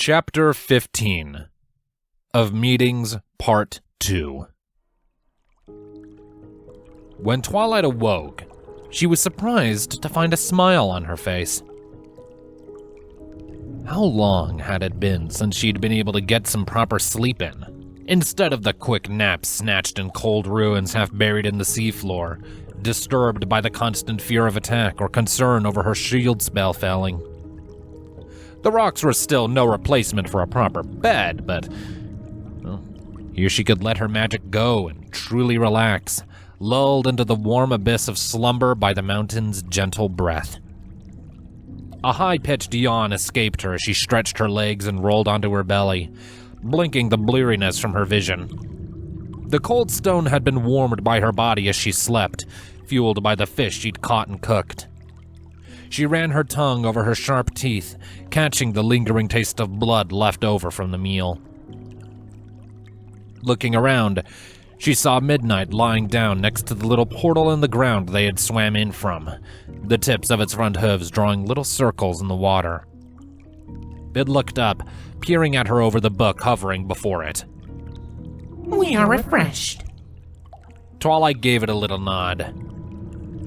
Chapter 15 of Meetings, Part 2. When Twilight awoke, she was surprised to find a smile on her face. How long had it been since she'd been able to get some proper sleep in, instead of the quick naps snatched in cold ruins half buried in the seafloor, disturbed by the constant fear of attack or concern over her shield spell failing? The rocks were still no replacement for a proper bed, but well, here she could let her magic go and truly relax, lulled into the warm abyss of slumber by the mountain's gentle breath. A high-pitched yawn escaped her as she stretched her legs and rolled onto her belly, blinking the bleariness from her vision. The cold stone had been warmed by her body as she slept, fueled by the fish she'd caught and cooked. She ran her tongue over her sharp teeth, catching the lingering taste of blood left over from the meal. Looking around, she saw Midnight lying down next to the little portal in the ground they had swam in from, the tips of its front hooves drawing little circles in the water. It looked up, peering at her over the book hovering before it. "We are refreshed." Twilight gave it a little nod.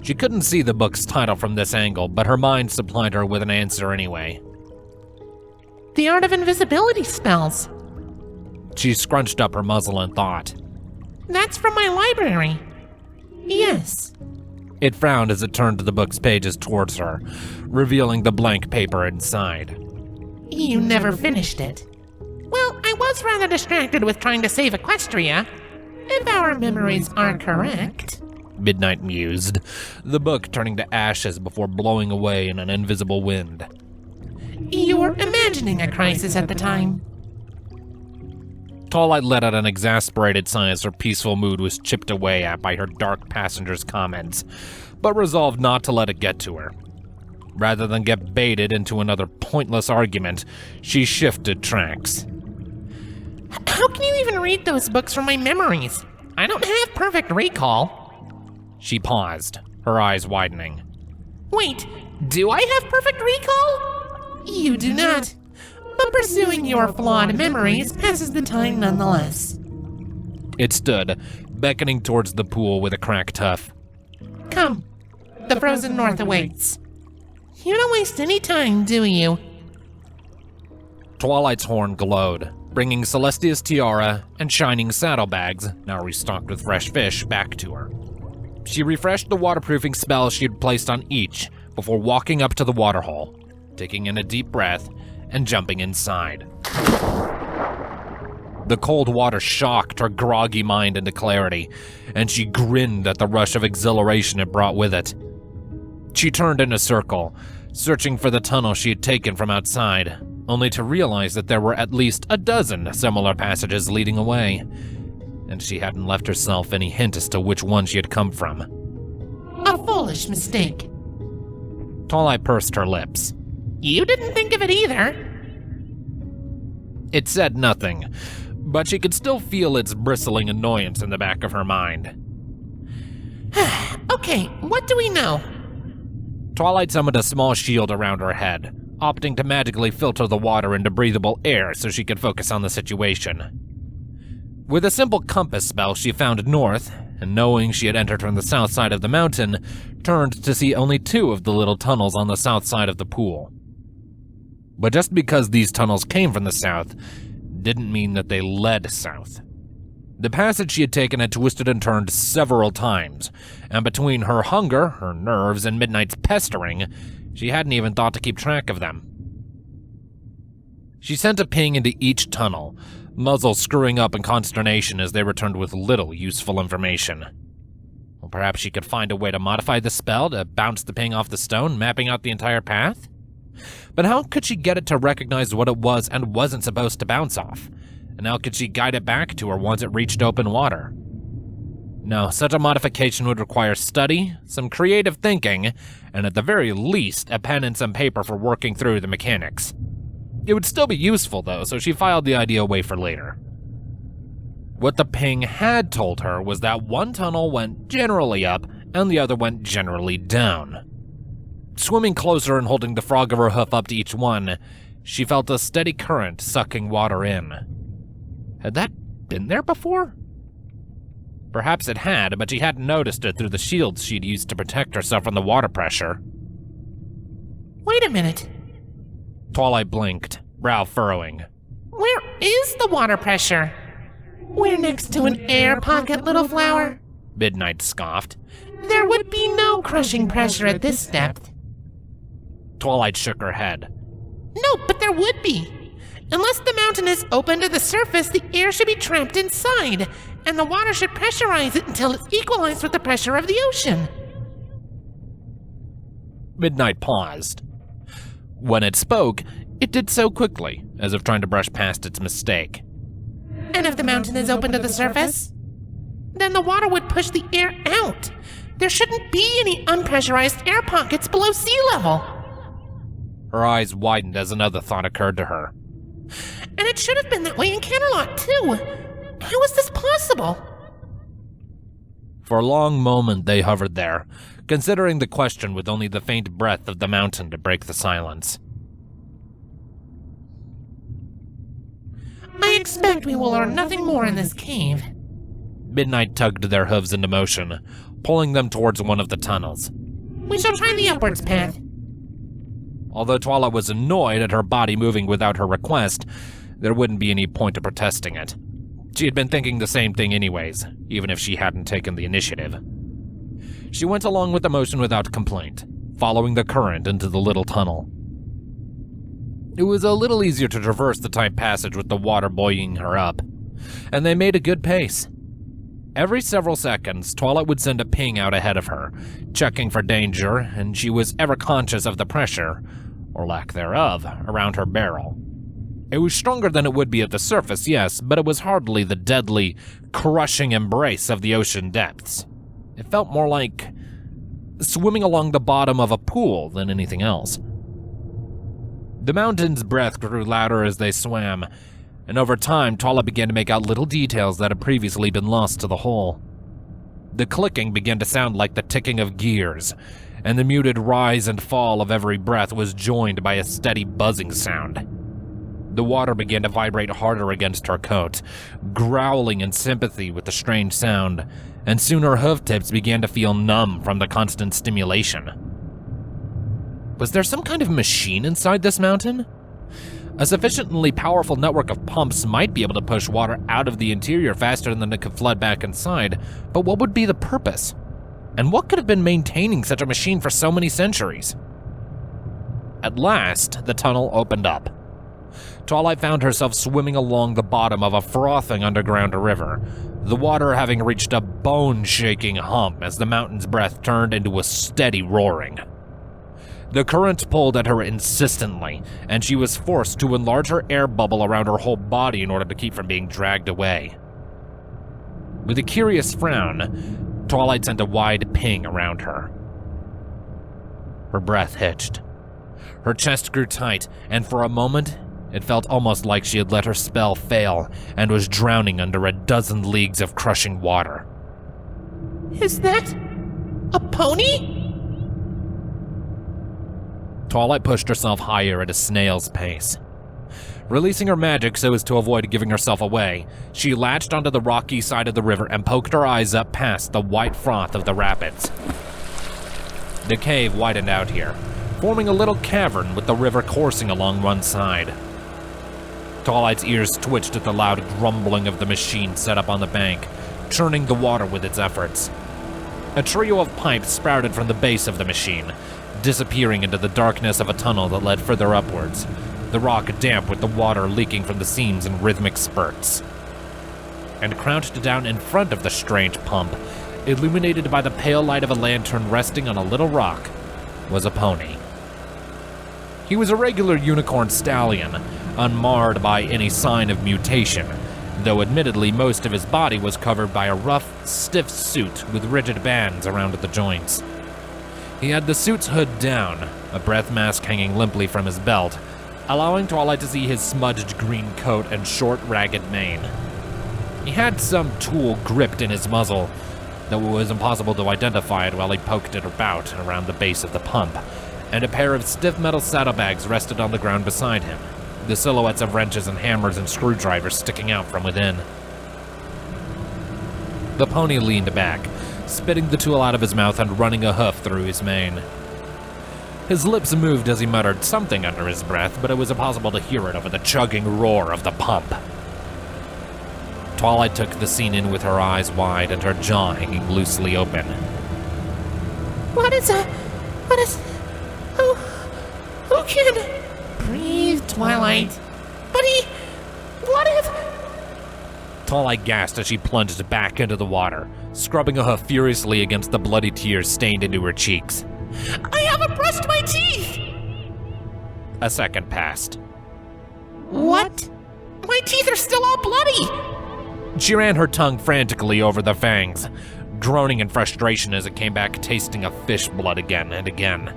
She couldn't see the book's title from this angle, but her mind supplied her with an answer anyway. "The Art of Invisibility Spells." She scrunched up her muzzle in thought. "That's from my library." "Yes." It frowned as it turned the book's pages towards her, revealing the blank paper inside. "You never finished it." "Well, I was rather distracted with trying to save Equestria, if our memories are correct," Midnight mused, the book turning to ashes before blowing away in an invisible wind. "You were imagining a crisis at the time." Twilight let out an exasperated sigh as her peaceful mood was chipped away at by her dark passenger's comments, but resolved not to let it get to her. Rather than get baited into another pointless argument, she shifted tracks. "How can you even read those books from my memories? I don't have perfect recall." She paused, her eyes widening. "Wait, do I have perfect recall?" "You do not. But pursuing your flawed memories passes the time nonetheless." It stood, beckoning towards the pool with a cracked hoof. "Come, the frozen north awaits. You don't waste any time, do you?" Twilight's horn glowed, bringing Celestia's tiara and shining saddlebags, now restocked with fresh fish, back to her. She refreshed the waterproofing spell she had placed on each before walking up to the waterhole, taking in a deep breath and jumping inside. The cold water shocked her groggy mind into clarity, and she grinned at the rush of exhilaration it brought with it. She turned in a circle, searching for the tunnel she had taken from outside, only to realize that there were at least a dozen similar passages leading away, and she hadn't left herself any hint as to which one she had come from. "A foolish mistake." Twilight pursed her lips. "You didn't think of it either." It said nothing, but she could still feel its bristling annoyance in the back of her mind. "Okay, what do we know?" Twilight summoned a small shield around her head, opting to magically filter the water into breathable air so she could focus on the situation. With a simple compass spell, she found north, and knowing she had entered from the south side of the mountain, turned to see only two of the little tunnels on the south side of the pool. But just because these tunnels came from the south, didn't mean that they led south. The passage she had taken had twisted and turned several times, and between her hunger, her nerves, and Midnight's pestering, she hadn't even thought to keep track of them. She sent a ping into each tunnel, muzzle screwing up in consternation as they returned with little useful information. Well, perhaps she could find a way to modify the spell to bounce the ping off the stone, mapping out the entire path? But how could she get it to recognize what it was and wasn't supposed to bounce off? And how could she guide it back to her once it reached open water? No, such a modification would require study, some creative thinking, and at the very least, a pen and some paper for working through the mechanics. It would still be useful, though, so she filed the idea away for later. What the ping had told her was that one tunnel went generally up and the other went generally down. Swimming closer and holding the frog of her hoof up to each one, she felt a steady current sucking water in. Had that been there before? Perhaps it had, but she hadn't noticed it through the shields she'd used to protect herself from the water pressure. Wait a minute. Twilight blinked, brow furrowing. Where is the water pressure? We're next to an air pocket, little flower. Midnight scoffed. There would be no crushing pressure at this depth. Twilight shook her head. No, but there would be. Unless the mountain is open to the surface, the air should be trapped inside, and the water should pressurize it until it's equalized with the pressure of the ocean. Midnight paused. When it spoke, it did so quickly, as if trying to brush past its mistake. And if the mountain is open to the surface, then the water would push the air out. There shouldn't be any unpressurized air pockets below sea level. Her eyes widened as another thought occurred to her. And it should have been that way in Canterlot, too. How is this possible? For a long moment they hovered there, considering the question with only the faint breath of the mountain to break the silence. I expect we will learn nothing more in this cave. Midnight tugged their hooves into motion, pulling them towards one of the tunnels. We shall try the upwards path. Although Twilight was annoyed at her body moving without her request, there wouldn't be any point of protesting it. She had been thinking the same thing anyways, even if she hadn't taken the initiative. She went along with the motion without complaint, following the current into the little tunnel. It was a little easier to traverse the tight passage with the water buoying her up, and they made a good pace. Every several seconds, Twilight would send a ping out ahead of her, checking for danger, and she was ever conscious of the pressure, or lack thereof, around her barrel. It was stronger than it would be at the surface, yes, but it was hardly the deadly, crushing embrace of the ocean depths. It felt more like swimming along the bottom of a pool than anything else. The mountain's breath grew louder as they swam, and over time, Twilight began to make out little details that had previously been lost to the whole. The clicking began to sound like the ticking of gears, and the muted rise and fall of every breath was joined by a steady buzzing sound. The water began to vibrate harder against her coat, growling in sympathy with the strange sound, and soon her hoof tips began to feel numb from the constant stimulation. Was there some kind of machine inside this mountain? A sufficiently powerful network of pumps might be able to push water out of the interior faster than it could flood back inside, but what would be the purpose? And what could have been maintaining such a machine for so many centuries? At last, the tunnel opened up. Twilight found herself swimming along the bottom of a frothing underground river, the water having reached a bone-shaking hump as the mountain's breath turned into a steady roaring. The current pulled at her insistently, and she was forced to enlarge her air bubble around her whole body in order to keep from being dragged away. With a curious frown, Twilight sent a wide ping around her. Her breath hitched. Her chest grew tight, and for a moment, it felt almost like she had let her spell fail and was drowning under a dozen leagues of crushing water. Is that a pony? Twilight pushed herself higher at a snail's pace. Releasing her magic so as to avoid giving herself away, she latched onto the rocky side of the river and poked her eyes up past the white froth of the rapids. The cave widened out here, forming a little cavern with the river coursing along one side. Twilight's ears twitched at the loud grumbling of the machine set up on the bank, churning the water with its efforts. A trio of pipes sprouted from the base of the machine, disappearing into the darkness of a tunnel that led further upwards, the rock damp with the water leaking from the seams in rhythmic spurts. And crouched down in front of the strange pump, illuminated by the pale light of a lantern resting on a little rock, was a pony. He was a regular unicorn stallion, unmarred by any sign of mutation, though admittedly most of his body was covered by a rough, stiff suit with rigid bands around the joints. He had the suit's hood down, a breath mask hanging limply from his belt, allowing Twilight to see his smudged green coat and short, ragged mane. He had some tool gripped in his muzzle, though it was impossible to identify it while he poked it about around the base of the pump, and a pair of stiff metal saddlebags rested on the ground beside him. the silhouettes of wrenches and hammers and screwdrivers sticking out from within. The pony leaned back, spitting the tool out of his mouth and running a hoof through his mane. His lips moved as he muttered something under his breath, but it was impossible to hear it over the chugging roar of the pump. Twilight took the scene in with her eyes wide and her jaw hanging loosely open. Who can... Breathe, Twilight. What if... Twilight gasped as she plunged back into the water, scrubbing a hoof furiously against the bloody tears stained into her cheeks. I haven't brushed my teeth! A second passed. What? My teeth are still all bloody! She ran her tongue frantically over the fangs, groaning in frustration as it came back tasting of fish blood again and again.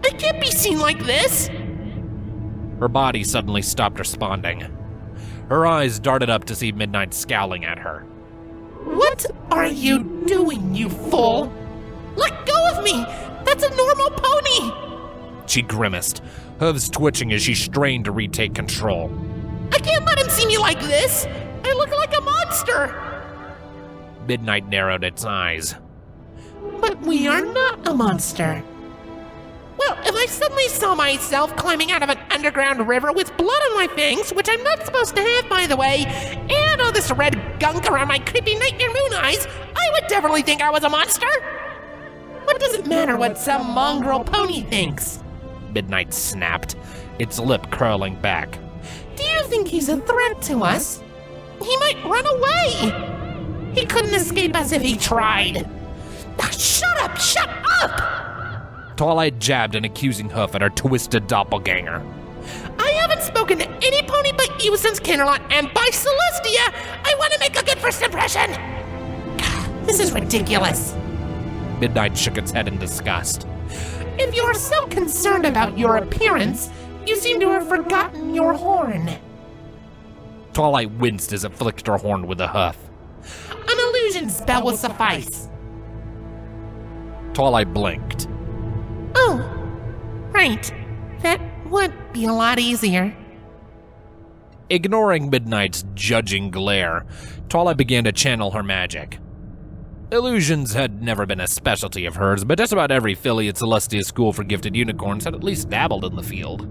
I can't be seen like this! Her body suddenly stopped responding. Her eyes darted up to see Midnight scowling at her. What are you doing, you fool? Let go of me! That's a normal pony! She grimaced, hooves twitching as she strained to retake control. I can't let him see me like this! I look like a monster! Midnight narrowed its eyes. But we are not a monster. Well, if I suddenly saw myself climbing out of an underground river with blood on my fangs, which I'm not supposed to have, by the way, and all this red gunk around my creepy nightmare moon eyes, I would definitely think I was a monster! What does it matter what some mongrel pony thinks? Midnight snapped, its lip curling back. Do you think he's a threat to us? He might run away! He couldn't escape us if he tried! Shut up! Shut up! Twilight jabbed an accusing hoof at her twisted doppelganger. I haven't spoken to any pony but you since Kinderlot, and by Celestia, I want to make a good first impression! This is ridiculous. Midnight shook its head in disgust. If you're so concerned about your appearance, you seem to have forgotten your horn. Twilight winced as it flicked her horn with a hoof. An illusion spell will suffice. Twilight blinked. Oh, right. That would be a lot easier. Ignoring Midnight's judging glare, Twilight began to channel her magic. Illusions had never been a specialty of hers, but just about every filly at Celestia School for Gifted Unicorns had at least dabbled in the field.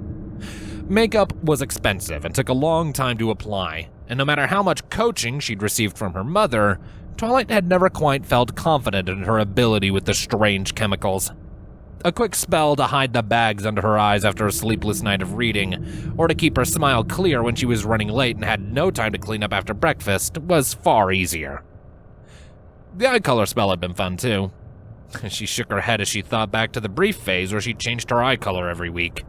Makeup was expensive and took a long time to apply, and no matter how much coaching she'd received from her mother, Twilight had never quite felt confident in her ability with the strange chemicals. A quick spell to hide the bags under her eyes after a sleepless night of reading, or to keep her smile clear when she was running late and had no time to clean up after breakfast, was far easier. The eye color spell had been fun too. She shook her head as she thought back to the brief phase where she changed her eye color every week.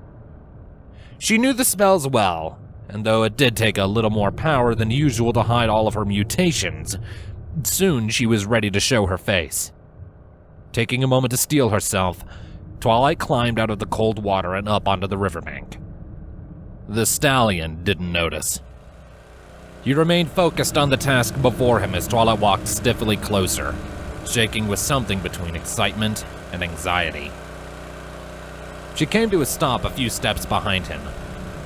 She knew the spells well, and though it did take a little more power than usual to hide all of her mutations, soon she was ready to show her face. Taking a moment to steel herself, Twilight climbed out of the cold water and up onto the riverbank. The stallion didn't notice. He remained focused on the task before him as Twilight walked stiffly closer, shaking with something between excitement and anxiety. She came to a stop a few steps behind him,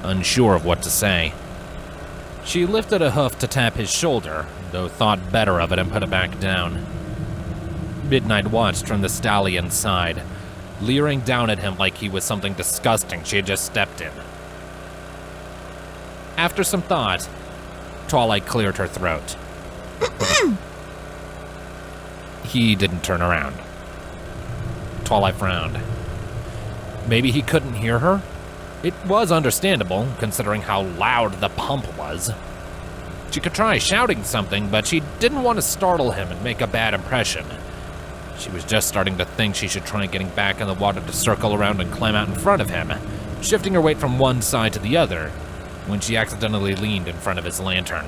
unsure of what to say. She lifted a hoof to tap his shoulder, though thought better of it and put it back down. Midnight watched from the stallion's side, leering down at him like he was something disgusting she had just stepped in. After some thought, Twilight cleared her throat. He didn't turn around. Twilight frowned. Maybe he couldn't hear her? It was understandable, considering how loud the pump was. She could try shouting something, but she didn't want to startle him and make a bad impression. She was just starting to think she should try getting back in the water to circle around and climb out in front of him, shifting her weight from one side to the other, when she accidentally leaned in front of his lantern.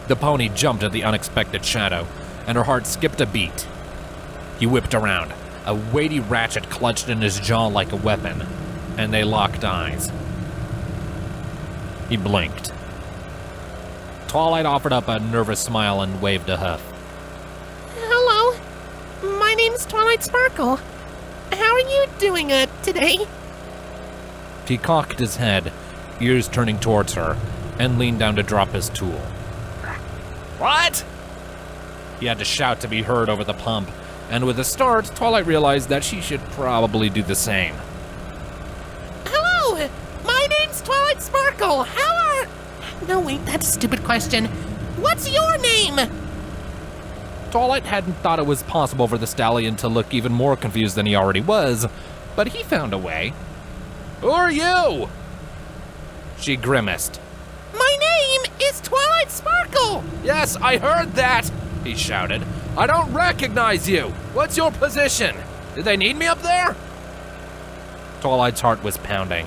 The pony jumped at the unexpected shadow, and her heart skipped a beat. He whipped around, a weighty ratchet clutched in his jaw like a weapon, and they locked eyes. He blinked. Twilight offered up a nervous smile and waved a hoof. Hello, my name's Twilight Sparkle. How are you doing, today? He cocked his head, ears turning towards her, and leaned down to drop his tool. What? He had to shout to be heard over the pump, and with a start, Twilight realized that she should probably do the same. Hello, my name's Twilight Sparkle. How are... No, wait, that's a stupid question. What's your name? Twilight hadn't thought it was possible for the stallion to look even more confused than he already was, but he found a way. Who are you? She grimaced. My name is Twilight Sparkle. Yes, I heard that, he shouted. I don't recognize you. What's your position? Did they need me up there? Twilight's heart was pounding.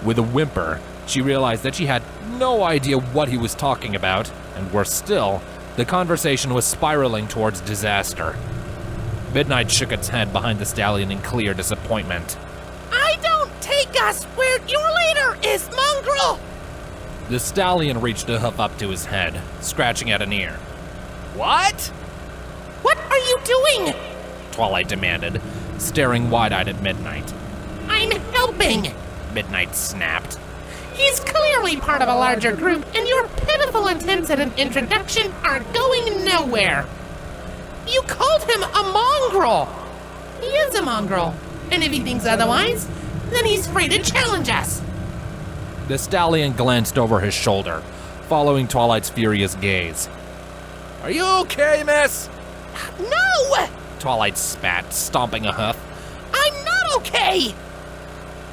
With a whimper, she realized that she had no idea what he was talking about, and worse still, the conversation was spiraling towards disaster. Midnight shook its head behind the stallion in clear disappointment. I don't take us where your leader is, mongrel! The stallion reached a hoof up to his head, scratching at an ear. What? What are you doing? Twilight demanded, staring wide-eyed at Midnight. I'm helping, Midnight snapped. He's clearly part of a larger group, and your pitiful attempts at an introduction are going nowhere. You called him a mongrel. He is a mongrel, and if he thinks otherwise, then he's free to challenge us. The stallion glanced over his shoulder, following Twilight's furious gaze. Are you okay, miss? No! Twilight spat, stomping a hoof. I'm not okay!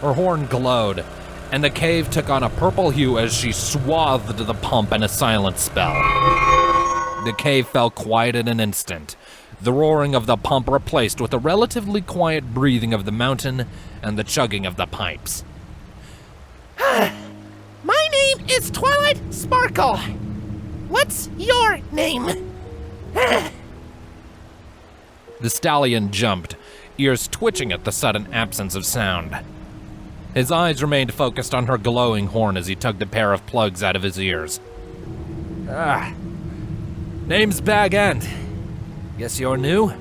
Her horn glowed, and the cave took on a purple hue as she swathed the pump in a silent spell. The cave fell quiet in an instant, the roaring of the pump replaced with a relatively quiet breathing of the mountain and the chugging of the pipes. My name is Twilight Sparkle. What's your name? The stallion jumped, ears twitching at the sudden absence of sound. His eyes remained focused on her glowing horn as he tugged a pair of plugs out of his ears. Name's Bag End. Guess you're new?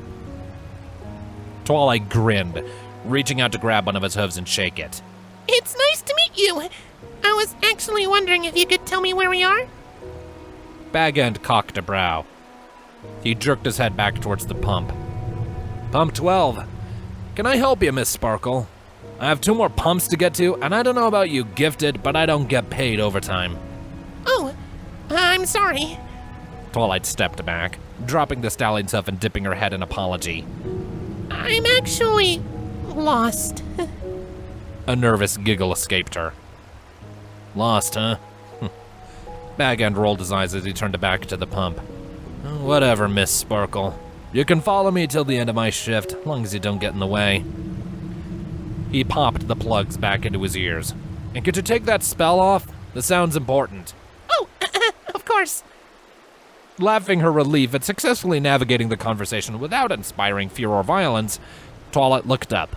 Twilight grinned, reaching out to grab one of his hooves and shake it. It's nice to meet you. I was actually wondering if you could tell me where we are? Bag End cocked a brow. He jerked his head back towards the pump. Pump 12. Can I help you, Miss Sparkle? I have 2 more pumps to get to, and I don't know about you gifted, but I don't get paid overtime. Oh, I'm sorry. Twilight stepped back, dropping the stallion's hoof and dipping her head in apology. I'm actually lost. A nervous giggle escaped her. Lost, huh? Bag End rolled his eyes as he turned back to the pump. Whatever, Miss Sparkle. You can follow me till the end of my shift, as long as you don't get in the way. He popped the plugs back into his ears. And could you take that spell off? The sound's important. Oh, of course. Laughing her relief at successfully navigating the conversation without inspiring fear or violence, Twilight looked up,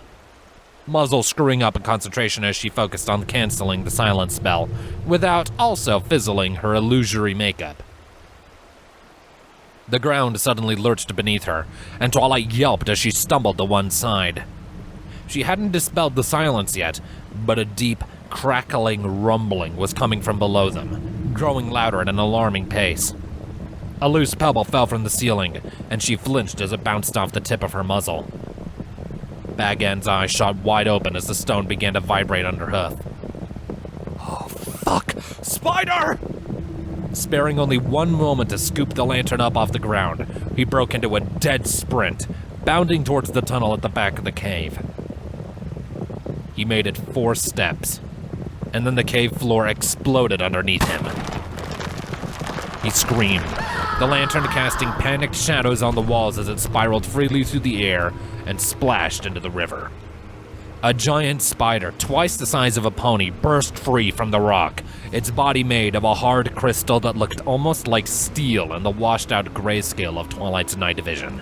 muzzle screwing up in concentration as she focused on canceling the silence spell, without also fizzling her illusory makeup. The ground suddenly lurched beneath her, and Twilight yelped as she stumbled to one side. She hadn't dispelled the silence yet, but a deep, crackling rumbling was coming from below them, growing louder at an alarming pace. A loose pebble fell from the ceiling, and she flinched as it bounced off the tip of her muzzle. Bag End's eyes shot wide open as the stone began to vibrate under her hoof. Oh, fuck! Spider! Sparing only one moment to scoop the lantern up off the ground, he broke into a dead sprint, bounding towards the tunnel at the back of the cave. He made it 4 steps, and then the cave floor exploded underneath him. He screamed, the lantern casting panicked shadows on the walls as it spiraled freely through the air and splashed into the river. A giant spider, twice the size of a pony, burst free from the rock, its body made of a hard crystal that looked almost like steel in the washed-out grayscale of Twilight's night vision.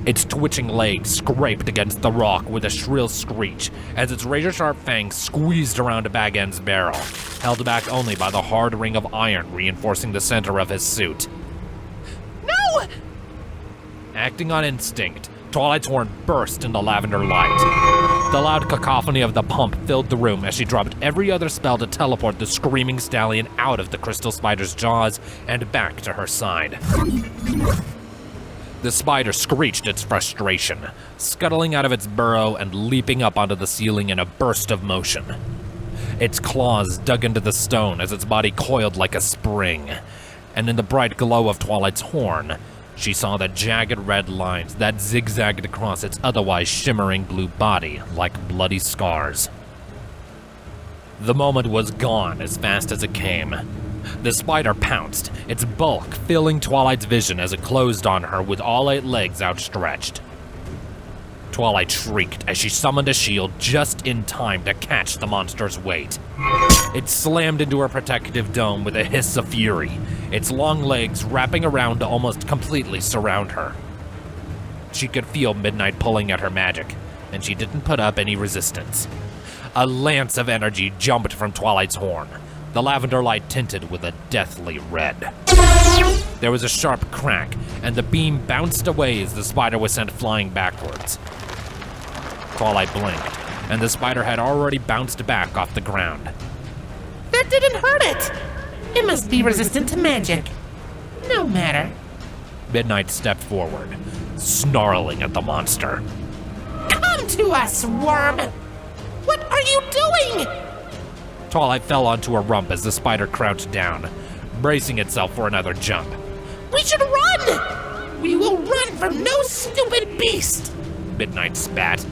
Its twitching legs scraped against the rock with a shrill screech as its razor-sharp fangs squeezed around Bag End's barrel, held back only by the hard ring of iron reinforcing the center of his suit. No! Acting on instinct, Twilight's horn burst into lavender light. The loud cacophony of the pump filled the room as she dropped every other spell to teleport the screaming stallion out of the crystal spider's jaws and back to her side. The spider screeched its frustration, scuttling out of its burrow and leaping up onto the ceiling in a burst of motion. Its claws dug into the stone as its body coiled like a spring, and in the bright glow of Twilight's horn, she saw the jagged red lines that zigzagged across its otherwise shimmering blue body like bloody scars. The moment was gone as fast as it came. The spider pounced, its bulk filling Twilight's vision as it closed on her with all 8 legs outstretched. Twilight shrieked as she summoned a shield just in time to catch the monster's weight. It slammed into her protective dome with a hiss of fury, its long legs wrapping around to almost completely surround her. She could feel Midnight pulling at her magic, and she didn't put up any resistance. A lance of energy jumped from Twilight's horn, the lavender light tinted with a deathly red. There was a sharp crack, and the beam bounced away as the spider was sent flying backwards. Twilight blinked, and the spider had already bounced back off the ground. That didn't hurt it! It must be resistant to magic. No matter. Midnight stepped forward, snarling at the monster. Come to us, worm! What are you doing? Twilight fell onto her rump as the spider crouched down, bracing itself for another jump. We should run! We will run from no stupid beast! Midnight spat.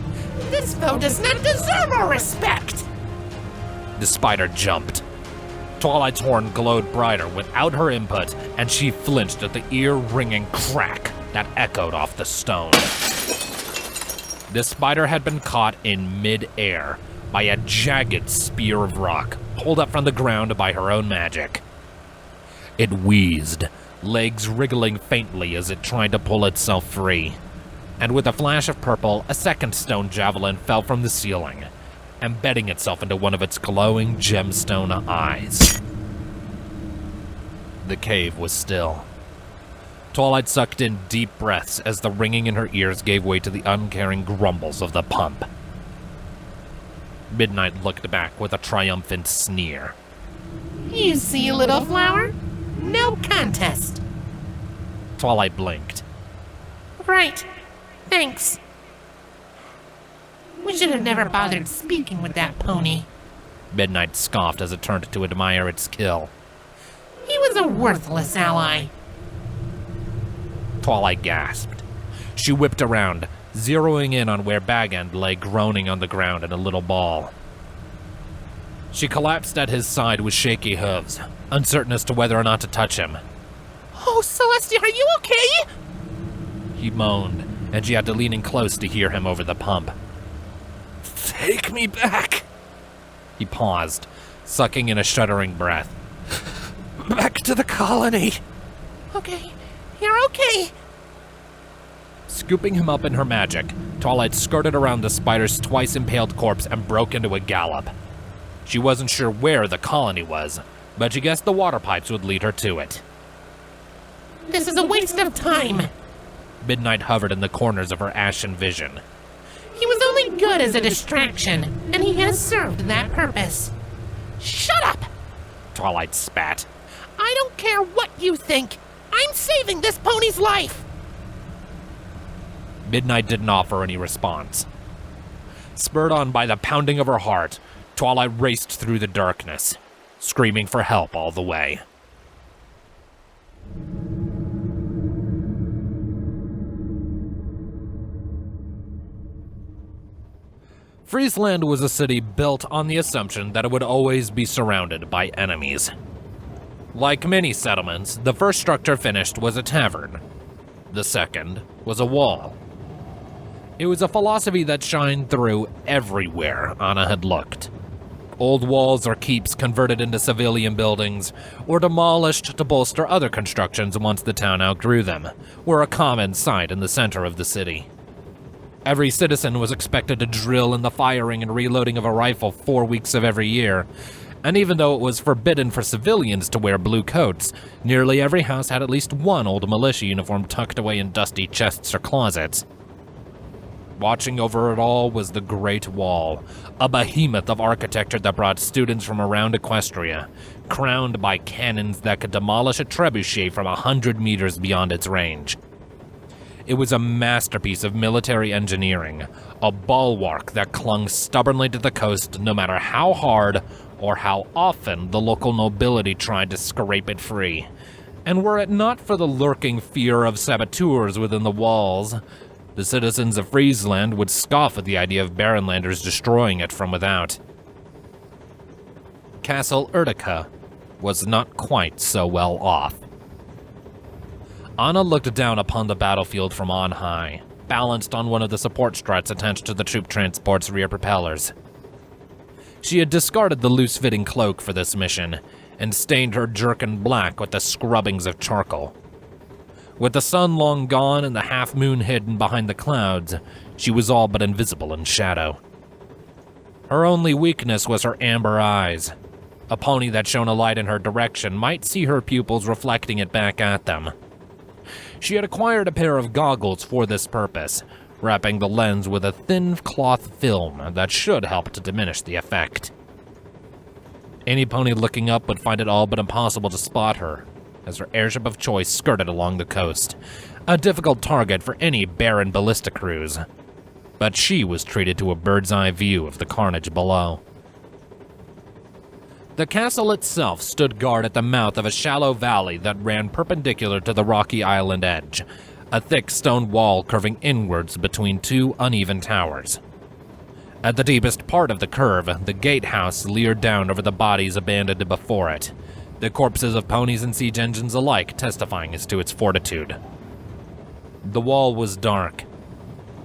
This foe does not deserve our respect! The spider jumped. Twilight's horn glowed brighter without her input, and she flinched at the ear-ringing crack that echoed off the stone. The spider had been caught in mid-air by a jagged spear of rock, pulled up from the ground by her own magic. It wheezed, legs wriggling faintly as it tried to pull itself free. And with a flash of purple, a second stone javelin fell from the ceiling, embedding itself into one of its glowing gemstone eyes. The cave was still. Twilight sucked in deep breaths as the ringing in her ears gave way to the uncaring grumbles of the pump. Midnight looked back with a triumphant sneer. You see, little flower? No contest. Twilight blinked. Right. Thanks. We should have never bothered speaking with that pony. Midnight scoffed as it turned to admire its kill. He was a worthless ally. Twilight gasped. She whipped around, zeroing in on where Bag End lay groaning on the ground in a little ball. She collapsed at his side with shaky hooves, uncertain as to whether or not to touch him. Oh, Celestia, are you okay? He moaned, and she had to lean in close to hear him over the pump. Take me back! He paused, sucking in a shuddering breath. Back to the colony! Okay, you're okay. Scooping him up in her magic, Twilight skirted around the spider's twice-impaled corpse and broke into a gallop. She wasn't sure where the colony was, but she guessed the water pipes would lead her to it. This is a waste of time. Midnight hovered in the corners of her ashen vision. He was only good as a distraction, and he has served that purpose. Shut up! Twilight spat. I don't care what you think. I'm saving this pony's life. Midnight didn't offer any response. Spurred on by the pounding of her heart, Twilight raced through the darkness, screaming for help all the way. Friesland was a city built on the assumption that it would always be surrounded by enemies. Like many settlements, the first structure finished was a tavern. The second was a wall. It was a philosophy that shined through everywhere Anna had looked. Old walls or keeps converted into civilian buildings, or demolished to bolster other constructions once the town outgrew them, were a common sight in the center of the city. Every citizen was expected to drill in the firing and reloading of a rifle 4 weeks of every year, and even though it was forbidden for civilians to wear blue coats, nearly every house had at least one old militia uniform tucked away in dusty chests or closets. Watching over it all was the Great Wall, a behemoth of architecture that brought students from around Equestria, crowned by cannons that could demolish a trebuchet from 100 meters beyond its range. It was a masterpiece of military engineering, a bulwark that clung stubbornly to the coast no matter how hard or how often the local nobility tried to scrape it free. And were it not for the lurking fear of saboteurs within the walls, the citizens of Friesland would scoff at the idea of Baronlanders destroying it from without. Castle Urtica was not quite so well off. Anna looked down upon the battlefield from on high, balanced on one of the support struts attached to the troop transport's rear propellers. She had discarded the loose-fitting cloak for this mission, and stained her jerkin black with the scrubbings of charcoal. With the sun long gone and the half-moon hidden behind the clouds, she was all but invisible in shadow. Her only weakness was her amber eyes. A pony that shone a light in her direction might see her pupils reflecting it back at them. She had acquired a pair of goggles for this purpose, wrapping the lens with a thin cloth film that should help to diminish the effect. Any pony looking up would find it all but impossible to spot her, as her airship of choice skirted along the coast, a difficult target for any barren ballista cruise. But she was treated to a bird's-eye view of the carnage below. The castle itself stood guard at the mouth of a shallow valley that ran perpendicular to the rocky island edge, a thick stone wall curving inwards between two uneven towers. At the deepest part of the curve, the gatehouse leered down over the bodies abandoned before it, the corpses of ponies and siege engines alike testifying as to its fortitude. The wall was dark.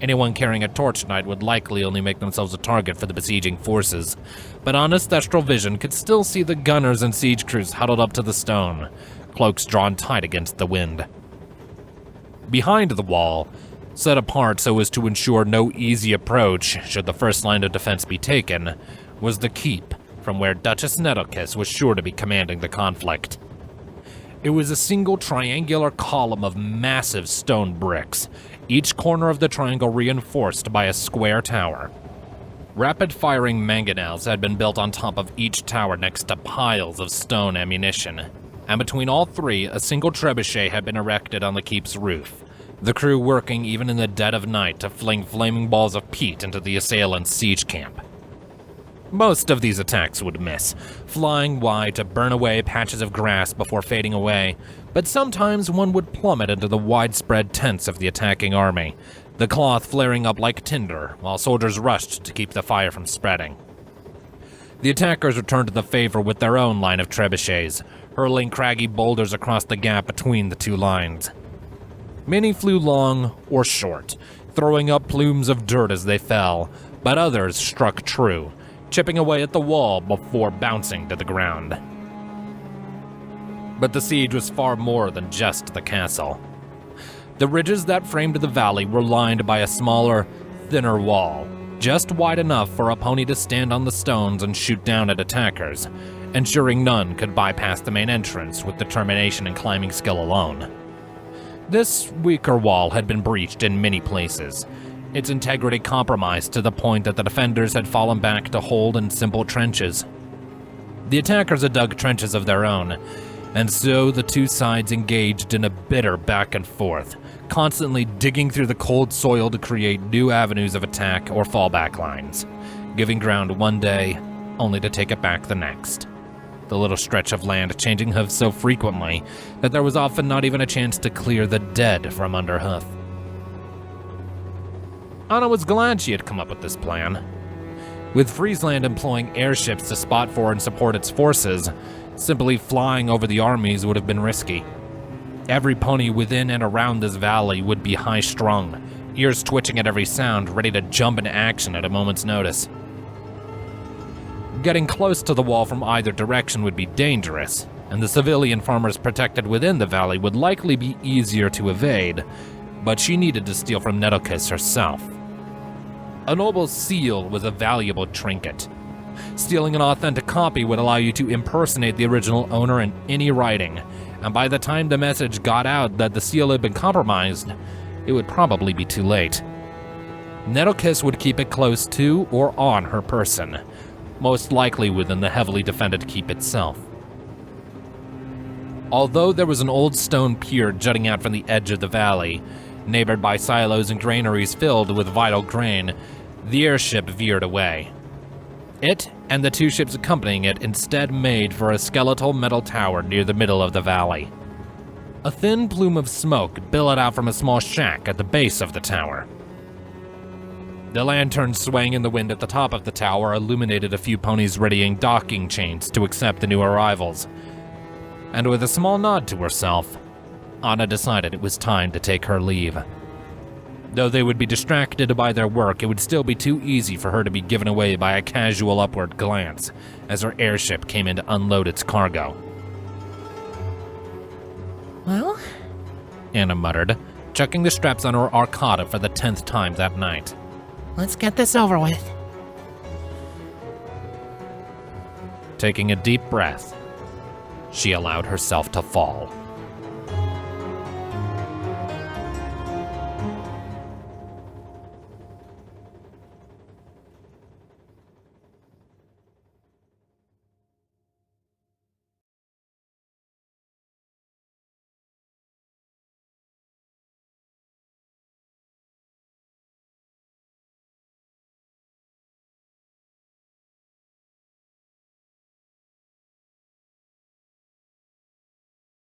Anyone carrying a torch tonight would likely only make themselves a target for the besieging forces, but honest astral vision could still see the gunners and siege crews huddled up to the stone, cloaks drawn tight against the wind. Behind the wall, set apart so as to ensure no easy approach should the first line of defense be taken, was the keep, from where Duchess Nettlkiss was sure to be commanding the conflict. It was a single triangular column of massive stone bricks, each corner of the triangle reinforced by a square tower. Rapid-firing mangonels had been built on top of each tower next to piles of stone ammunition, and between all three, a single trebuchet had been erected on the keep's roof, the crew working even in the dead of night to fling flaming balls of peat into the assailants' siege camp. Most of these attacks would miss, flying wide to burn away patches of grass before fading away, but sometimes one would plummet into the widespread tents of the attacking army, the cloth flaring up like tinder while soldiers rushed to keep the fire from spreading. The attackers returned to the favor with their own line of trebuchets, hurling craggy boulders across the gap between the two lines. Many flew long or short, throwing up plumes of dirt as they fell, but others struck true, chipping away at the wall before bouncing to the ground. But the siege was far more than just the castle. The ridges that framed the valley were lined by a smaller, thinner wall, just wide enough for a pony to stand on the stones and shoot down at attackers, ensuring none could bypass the main entrance with determination and climbing skill alone. This weaker wall had been breached in many places, its integrity compromised to the point that the defenders had fallen back to hold in simple trenches. The attackers had dug trenches of their own, and so the two sides engaged in a bitter back and forth, constantly digging through the cold soil to create new avenues of attack or fallback lines, giving ground one day, only to take it back the next. The little stretch of land changing hooves so frequently that there was often not even a chance to clear the dead from under hoof. Anna was glad she had come up with this plan. With Friesland employing airships to spot for and support its forces, simply flying over the armies would have been risky. Every pony within and around this valley would be high-strung, ears twitching at every sound, ready to jump into action at a moment's notice. Getting close to the wall from either direction would be dangerous, and the civilian farmers protected within the valley would likely be easier to evade, but she needed to steal from Nettlkiss herself. A noble's seal was a valuable trinket. Stealing an authentic copy would allow you to impersonate the original owner in any writing, and by the time the message got out that the seal had been compromised, it would probably be too late. Nettlekiss would keep it close to or on her person, most likely within the heavily defended keep itself. Although there was an old stone pier jutting out from the edge of the valley, neighbored by silos and granaries filled with vital grain, the airship veered away. It and the 2 ships accompanying it instead made for a skeletal metal tower near the middle of the valley. A thin plume of smoke billowed out from a small shack at the base of the tower. The lantern swaying in the wind at the top of the tower illuminated a few ponies readying docking chains to accept the new arrivals. And with a small nod to herself, Anna decided it was time to take her leave. Though they would be distracted by their work, it would still be too easy for her to be given away by a casual upward glance as her airship came in to unload its cargo. Well, Anna muttered, checking the straps on her Arcada for the 10th time that night. let's get this over with. Taking a deep breath, she allowed herself to fall.